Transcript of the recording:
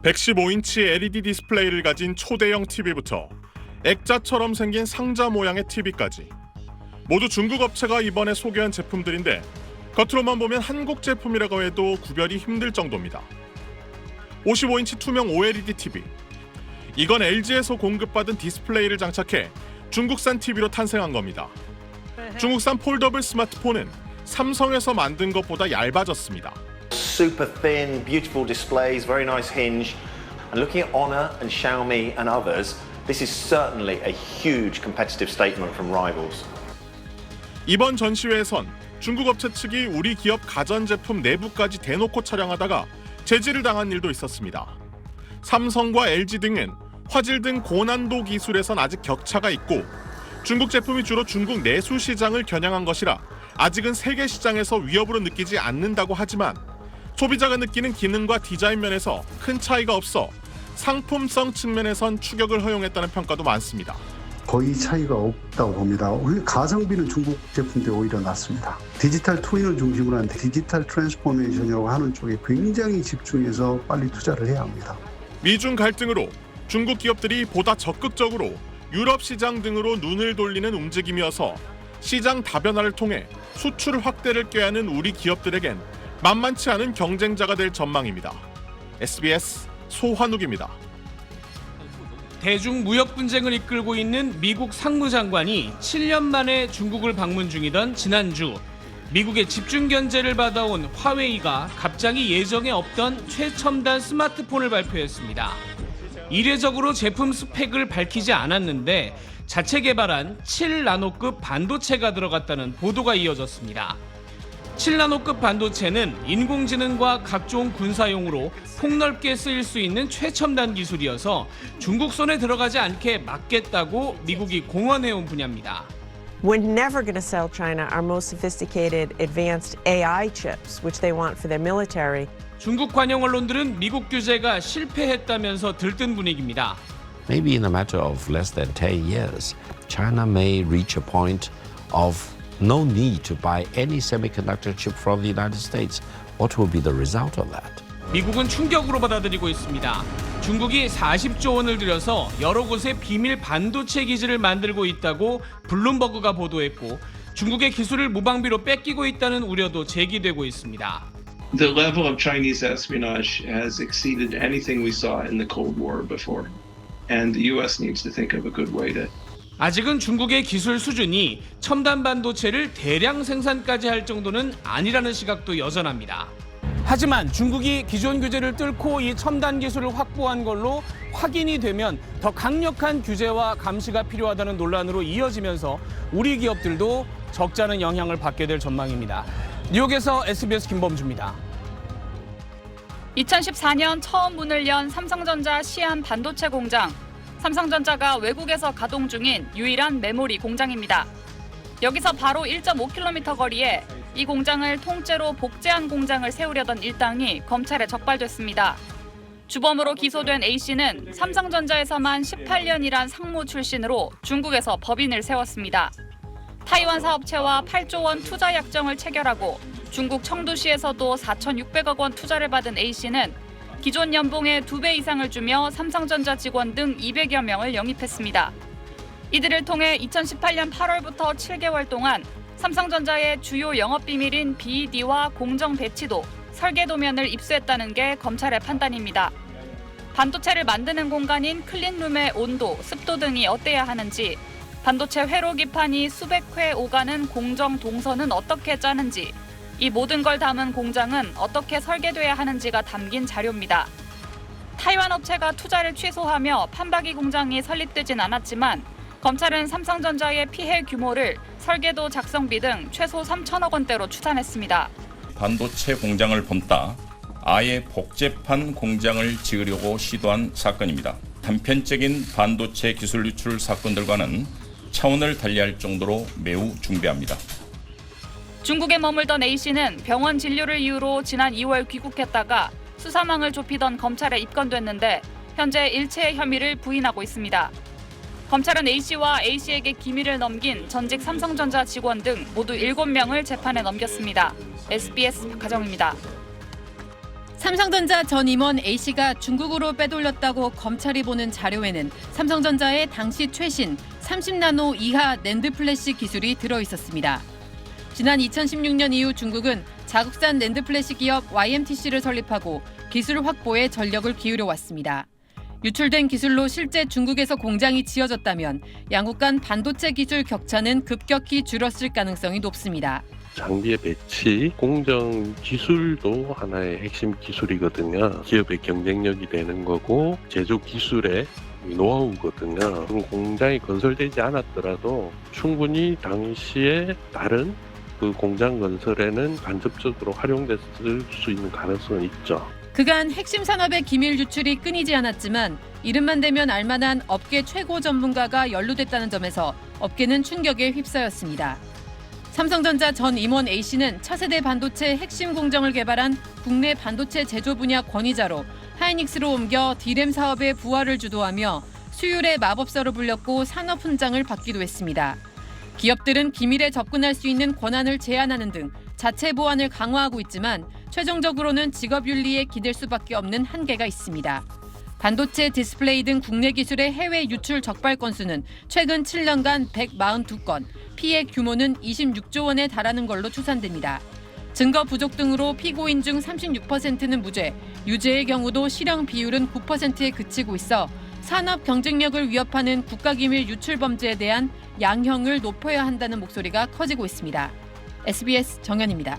115인치 LED 디스플레이를 가진 초대형 TV부터 액자처럼 생긴 상자 모양의 TV까지 모두 중국 업체가 이번에 소개한 제품들인데 겉으로만 보면 한국 제품이라고 해도 구별이 힘들 정도입니다. 55인치 투명 OLED TV. 이건 LG에서 공급받은 디스플레이를 장착해 중국산 TV로 탄생한 겁니다. 중국산 폴더블 스마트폰은 삼성에서 만든 것보다 얇아졌습니다. Super thin, beautiful displays, very nice hinge. And looking at Honor and Xiaomi and others, this is certainly a huge competitive statement from rivals. 이번 전시회에선 중국 업체 측이 우리 기업 가전제품 내부까지 대놓고 촬영하다가 제지를 당한 일도 있었습니다. 삼성과 LG 등은 화질 등 고난도 기술에선 아직 격차가 있고 중국 제품이 주로 중국 내수 시장을 겨냥한 것이라 아직은 세계 시장에서 위협으로 느끼지 않는다고 하지만 소비자가 느끼는 기능과 디자인 면에서 큰 차이가 없어 상품성 측면에선 추격을 허용했다는 평가도 많습니다. 거의 차이가 없다고 봅니다. 가성비는 중국 제품들이 오히려 낫습니다. 디지털 트윈을 중심으로 한 디지털 트랜스포메이션이라고 하는 쪽에 굉장히 집중해서 빨리 투자를 해야 합니다. 미중 갈등으로 중국 기업들이 보다 적극적으로 유럽 시장 등으로 눈을 돌리는 움직임이어서 시장 다변화를 통해 수출 확대를 꾀하는 우리 기업들에겐 만만치 않은 경쟁자가 될 전망입니다. SBS 소환욱입니다. 대중 무역 분쟁을 이끌고 있는 미국 상무장관이 7년 만에 중국을 방문 중이던 지난주 미국의 집중 견제를 받아온 화웨이가 갑자기 예정에 없던 최첨단 스마트폰을 발표했습니다. 이례적으로 제품 스펙을 밝히지 않았는데 자체 개발한 7나노급 반도체가 들어갔다는 보도가 이어졌습니다. 7나노급 반도체는 인공지능과 각종 군사용으로 폭넓게 쓰일 수 있는 최첨단 기술이어서 중국 손에 들어가지 않게 막겠다고 미국이 공언해온 분야입니다. We're never going to sell China our most sophisticated advanced AI chips, which they want for their military. 중국 관영 언론들은 미국 규제가 실패했다면서 들뜬 분위기입니다. Maybe in a matter of less than 10 years, China may reach a point of no need to buy any semiconductor chip from the United States. What will be the result of that? 미국은 충격으로 받아들이고 있습니다. 중국이 40조 원을 들여서 여러 곳에 비밀 반도체 기지를 만들고 있다고 블룸버그가 보도했고 중국의 기술을 무방비로 뺏기고 있다는 우려도 제기되고 있습니다. The level of Chinese espionage has exceeded anything we saw in the Cold War before. And the US needs to think of a good way to 아직은 중국의 기술 수준이 첨단 반도체를 대량 생산까지 할 정도는 아니라는 시각도 여전합니다. 하지만 중국이 기존 규제를 뚫고 이 첨단 기술을 확보한 걸로 확인이 되면 더 강력한 규제와 감시가 필요하다는 논란으로 이어지면서 우리 기업들도 적지 않은 영향을 받게 될 전망입니다. 뉴욕에서 SBS 김범주입니다. 2014년 처음 문을 연 삼성전자 시안 반도체 공장. 삼성전자가 외국에서 가동 중인 유일한 메모리 공장입니다. 여기서 바로 1.5km 거리에 이 공장을 통째로 복제한 공장을 세우려던 일당이 검찰에 적발됐습니다. 주범으로 기소된 A씨는 삼성전자에서만 18년이란 상무 출신으로 중국에서 법인을 세웠습니다. 타이완 사업체와 8조 원 투자 약정을 체결하고 중국 청두시에서도 4,600억 원 투자를 받은 A씨는 기존 연봉의 2배 이상을 주며 삼성전자 직원 등 200여 명을 영입했습니다. 이들을 통해 2018년 8월부터 7개월 동안 삼성전자의 주요 영업비밀인 BED와 공정 배치도, 설계 도면을 입수했다는 게 검찰의 판단입니다. 반도체를 만드는 공간인 클린룸의 온도, 습도 등이 어때야 하는지, 반도체 회로 기판이 수백 회 오가는 공정 동선은 어떻게 짜는지, 이 모든 걸 담은 공장은 어떻게 설계돼야 하는지가 담긴 자료입니다. 타이완 업체가 투자를 취소하며 판박이 공장이 설립되진 않았지만 검찰은 삼성전자의 피해 규모를 설계도 작성비 등 최소 3천억 원대로 추산했습니다. 반도체 공장을 본따 아예 복제판 공장을 지으려고 시도한 사건입니다. 단편적인 반도체 기술 유출 사건들과는 차원을 달리할 정도로 매우 중대합니다. 중국에 머물던 A씨는 병원 진료를 이유로 지난 2월 귀국했다가 수사망을 좁히던 검찰에 입건됐는데 현재 일체의 혐의를 부인하고 있습니다. 검찰은 A씨와 A씨에게 기밀을 넘긴 전직 삼성전자 직원 등 모두 7명을 재판에 넘겼습니다. SBS 박하정입니다. 삼성전자 전 임원 A씨가 중국으로 빼돌렸다고 검찰이 보는 자료에는 삼성전자의 당시 최신 30나노 이하 낸드 플래시 기술이 들어있었습니다. 지난 2016년 이후 중국은 자국산 낸드 플래시 기업 YMTC를 설립하고 기술 확보에 전력을 기울여 왔습니다. 유출된 기술로 실제 중국에서 공장이 지어졌다면 양국 간 반도체 기술 격차는 급격히 줄었을 가능성이 높습니다. 장비의 배치, 공정 기술도 하나의 핵심 기술이거든요. 기업의 경쟁력이 되는 거고 제조 기술의 노하우거든요. 공장이 건설되지 않았더라도 충분히 당시에 다른 그 공장 건설에는 간접적으로 활용됐을 수 있는 가능성은 있죠. 그간 핵심 산업의 기밀 유출이 끊이지 않았지만 이름만 대면 알만한 업계 최고 전문가가 연루됐다는 점에서 업계는 충격에 휩싸였습니다. 삼성전자 전 임원 A씨는 차세대 반도체 핵심 공정을 개발한 국내 반도체 제조 분야 권위자로 하이닉스로 옮겨 D램 사업의 부활을 주도하며 수율의 마법사로 불렸고 산업 훈장을 받기도 했습니다. 기업들은 기밀에 접근할 수 있는 권한을 제한하는 등 자체 보안을 강화하고 있지만 최종적으로는 직업윤리에 기댈 수밖에 없는 한계가 있습니다. 반도체, 디스플레이 등 국내 기술의 해외 유출 적발 건수는 최근 7년간 142건, 피해 규모는 26조 원에 달하는 걸로 추산됩니다. 증거 부족 등으로 피고인 중 36%는 무죄, 유죄의 경우도 실형 비율은 9%에 그치고 있어 산업 경쟁력을 위협하는 국가기밀 유출 범죄에 대한 양형을 높여야 한다는 목소리가 커지고 있습니다. SBS 정연입니다.